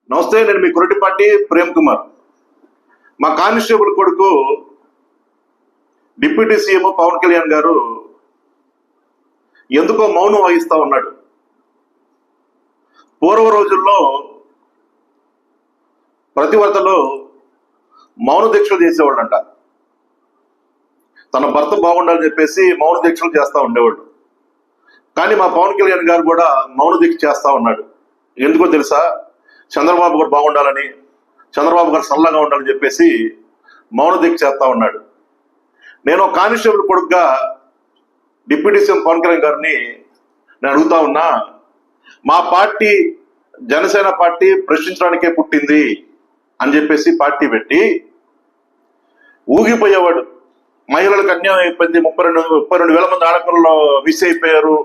నమస్తే, నేను మీ కురటిపాటి ప్రేమ్ కుమార్. మా కానిస్టేబుల్ కొడుకు డిప్యూటీ సీఎం పవన్ కళ్యాణ్ గారు ఎందుకో మౌనం వహిస్తా ఉన్నాడు. పూర్వ రోజుల్లో ప్రతివర్తలో మౌన దీక్షలు చేసేవాళ్ళంట. తన భర్త బాగుండాలని చెప్పేసి మౌన దీక్షలు చేస్తూ ఉండేవాడు. కానీ మా పవన్ కళ్యాణ్ గారు కూడా మౌన దీక్ష చేస్తూ ఉన్నాడు. ఎందుకో తెలుసా? చంద్రబాబు గారు బాగుండాలని, చంద్రబాబు గారు సల్లగా ఉండాలని చెప్పేసి మౌన దీక్ష చేస్తా ఉన్నాడు. నేను కానిస్టేబుల్ కొడుకుగా డిప్యూటీ సీఎం పవన్ కళ్యాణ్ గారిని నేను అడుగుతా ఉన్నా, మా పార్టీ జనసేన పార్టీ ప్రశ్నించడానికే పుట్టింది అని చెప్పేసి పార్టీ పెట్టి ఊగిపోయేవాడు. మహిళలకు అన్యాయం అయిపోయింది, 32 వేల మంది ఆడపిల్లలు మిస్ అయిపోయారు,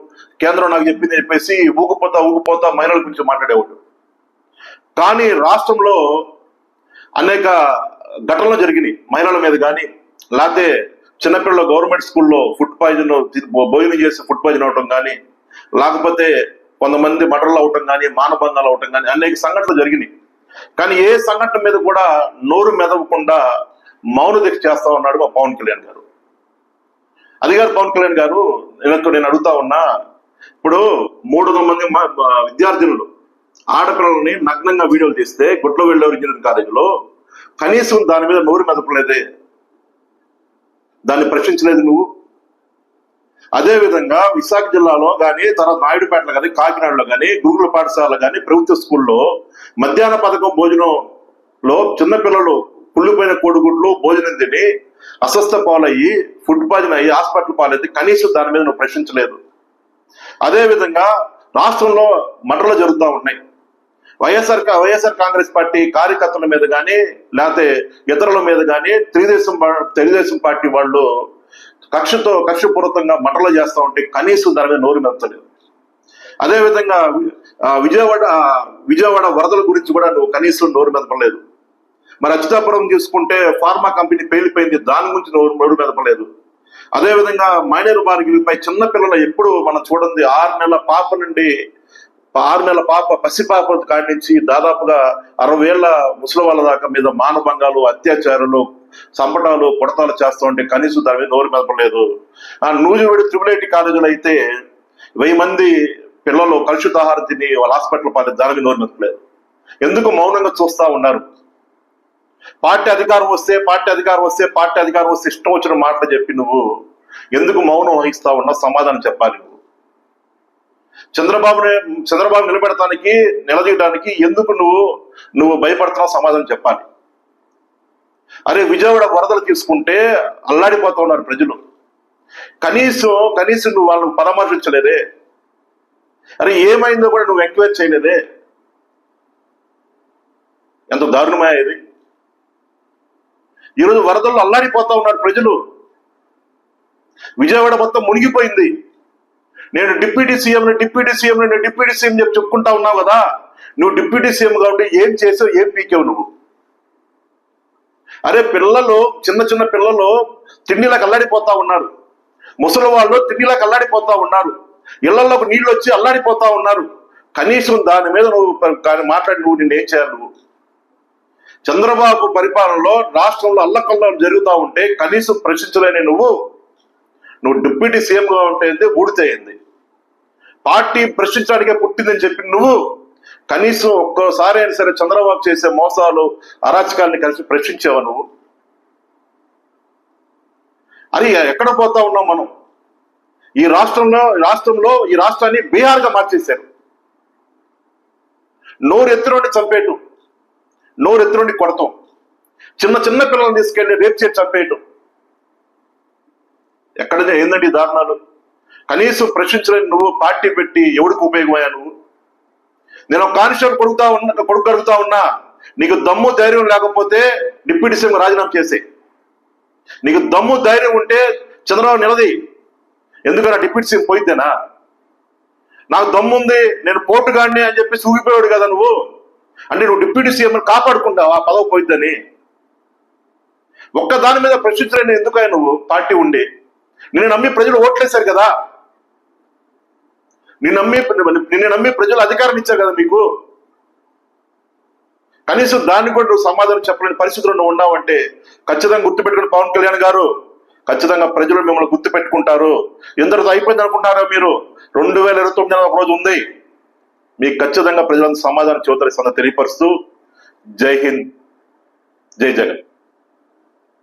కేంద్రం నాకు చెప్పింది చెప్పేసి ఊగిపోతా మహిళల గురించి మాట్లాడేవాడు. కానీ రాష్ట్రంలో అనేక ఘటనలు జరిగినాయి. మహిళల మీద కానీ, లేకపోతే చిన్నపిల్లలు గవర్నమెంట్ స్కూల్లో ఫుడ్ పాయిజన్ భోజనం చేసి ఫుడ్ పాయిజన్ అవటం కానీ, లేకపోతే కొంతమంది మర్డర్లు అవటం కానీ, మానభంగాలు అవటం కానీ అనేక సంఘటనలు జరిగినాయి. కానీ ఏ సంఘటన మీద కూడా నోరు మెదవకుండా మౌన దీక్ష చేస్తా ఉన్నాడు మా పవన్ కళ్యాణ్ గారు. అది గారు పవన్ కళ్యాణ్ గారు, నేను అడుగుతా ఉన్నా, ఇప్పుడు 300 మంది విద్యార్థినులు ఆడపిల్లల్ని నగ్నంగా వీడియోలు తీస్తే గుట్లవెల్లి ఇంజనీరింగ్ కాలేజీలో కనీసం దాని మీద నోరు మెదపలేదే, దాన్ని ప్రశ్నించలేదు నువ్వు. అదే విధంగా విశాఖ జిల్లాలో కానీ, తర్వాత నాయుడుపేటలో కానీ, కాకినాడలో కానీ, గురుకుల పాఠశాలలో కానీ, ప్రభుత్వ స్కూల్లో మధ్యాహ్న పథకం భోజనంలో చిన్నపిల్లలు కుళ్ళిపోయిన కోడిగుడ్లు భోజనం తిని అస్వస్థ పాలయ్యి ఫుడ్ పాయిజన్ అయ్యి హాస్పిటల్ పాలైతే కనీసం దాని మీద నువ్వు ప్రశ్నించలేదు. అదే విధంగా రాష్ట్రంలో మర్డర్లు జరుగుతూ ఉన్నాయి. వైఎస్ఆర్ కాంగ్రెస్ పార్టీ కార్యకర్తల మీద కానీ, లేకపోతే ఇతరుల మీద కానీ తెలుగుదేశం పార్టీ వాళ్ళు కక్షపూరితంగా మర్డర్లు చేస్తూ ఉంటే కనీసం దాని మీద నోరు మెదపలేదు. అదేవిధంగా విజయవాడ వరదల గురించి కూడా నువ్వు కనీసం నోరు మెదపలేదు. మరి అచ్యుతాపురం చూసుకుంటే ఫార్మా కంపెనీ పేలిపోయింది, దాని గురించి నోరు మెదపలేదు. అదేవిధంగా మైనర్ బాలికలపై చిన్న పిల్లలు ఎప్పుడు మనం చూడండి, 6 నెలల పాప పసిపాప కాడి నుంచి దాదాపుగా 60 ఏళ్ల ముసలి వాళ్ళ దాకా మీద మానభంగాలు, అత్యాచారాలు, సంపటాలు, కొడతాలు చేస్తూ ఉంటే కనీసం దాని మీద నోరు మెదపలేదు. నూజివీడు ట్రిపుల్ కాలేజీలో అయితే 1000 మంది పిల్లలు కలుషితాహారం తిని వాళ్ళ హాస్పిటల్ పాలేదు, దాని మీద నోరు మెదపలేదు. ఎందుకు మౌనంగా చూస్తా ఉన్నారు? పార్టీ అధికారం వస్తే ఇష్టం వచ్చిన మాటలు చెప్పి నువ్వు ఎందుకు మౌనం వహిస్తా ఉన్నావు? సమాధానం చెప్పాలి. చంద్రబాబు నిలదీయడానికి ఎందుకు నువ్వు భయపడుతున్నావు? సమాధానం చెప్పాలి. అరే, విజయవాడ వరదలు తీసుకుంటే అల్లాడిపోతూ ఉన్నారు ప్రజలు. కనీసం నువ్వు వాళ్ళని పరామర్శించలేదే. అరే, ఏమైందో కూడా నువ్వు ఎంక్వైరీ చేయలేదే. ఎంత దారుణమా ఇది? ఈరోజు వరదల్లో అల్లాడిపోతా ఉన్నారు ప్రజలు. విజయవాడ మొత్తం మునిగిపోయింది. నేను డిప్యూటీ సీఎం చెప్పి చెప్పుకుంటా ఉన్నావు కదా. నువ్వు డిప్యూటీ సీఎం కాబట్టి ఏం చేసావు, ఏం పీకావు నువ్వు? అరే, చిన్న పిల్లలు తిండిలకు అల్లాడిపోతా ఉన్నారు, ముసలి వాళ్ళు తిండిలకు అల్లాడిపోతా ఉన్నారు, ఇళ్లలోకి నీళ్ళు వచ్చి అల్లాడిపోతా ఉన్నారు. కనీసం దాని మీద నువ్వు మాట్లాడి నిన్ను ఏం చేయాలి? నువ్వు చంద్రబాబు పరిపాలనలో రాష్ట్రంలో అల్లకల్లాలు జరుగుతూ ఉంటే కనీసం ప్రశ్నించలేని నువ్వు డిప్యూటీ సీఎంగా ఉంటే ఊడితేయింది. పార్టీ ప్రశ్నించడానికే పుట్టిందని చెప్పి నువ్వు కనీసం ఒక్కసారి అయినా సరే చంద్రబాబు చేసే మోసాలు, అరాచకాలని కలిసి ప్రశ్నించావు నువ్వు? అది ఎక్కడ పోతా ఉన్నాం మనం? ఈ రాష్ట్రాన్ని బీహార్గా మార్చేశారు. నోరెత్తులోని చంపేయటం, నోరెత్తులోని కొడతాం, చిన్న పిల్లల్ని తీసుకెళ్లి రేపు చేసి చంపేయటం. ఎక్కడైనా ఏందండి దారుణాలు? కనీసం ప్రశ్నించలేని నువ్వు పార్టీ పెట్టి ఎవరికి ఉపయోగమయ్యా నువ్వు? నేను కానిస్టేబుల్ కొడుకు అడుగుతా ఉన్నా, నీకు దమ్ము ధైర్యం లేకపోతే డిప్యూటీ సీఎం రాజీనామా చేసే. నీకు దమ్ము ధైర్యం ఉంటే చంద్రబాబు నిలది. ఎందుకన్నా డిప్యూటీ సీఎం పోయిద్దేనా? నాకు దమ్ముంది, నేను పోటుగాడిని అని చెప్పేసి ఊగిపోయాడు కదా నువ్వు. అంటే నువ్వు డిప్యూటీ సీఎం కాపాడుకుంటావు ఆ పదవి పోయిద్దని. ఒక్క దాని మీద ప్రశ్నించలేని ఎందుకయ్యా నువ్వు పార్టీ ఉండి? నిన్ను నమ్మి ప్రజలు ఓట్లేశారు కదా, నిన్ను నమ్మి ప్రజలు అధికారం ఇచ్చారు కదా మీకు. కనీసం దాన్ని కూడా నువ్వు సమాధానం చెప్పలేని పరిస్థితుల్లో నువ్వు ఉన్నావంటే ఖచ్చితంగా గుర్తుపెట్టుకుని పవన్ కళ్యాణ్ గారు, ఖచ్చితంగా ప్రజలు మిమ్మల్ని గుర్తు పెట్టుకుంటారు. ఎందరితో అయిపోయింది అనుకుంటారో మీరు, 2029 ఒక రోజు ఉంది, మీకు ఖచ్చితంగా ప్రజలంతా సమాధానం చెబుతారు తెలియపరుస్తూ జై హింద్, జై జగన్.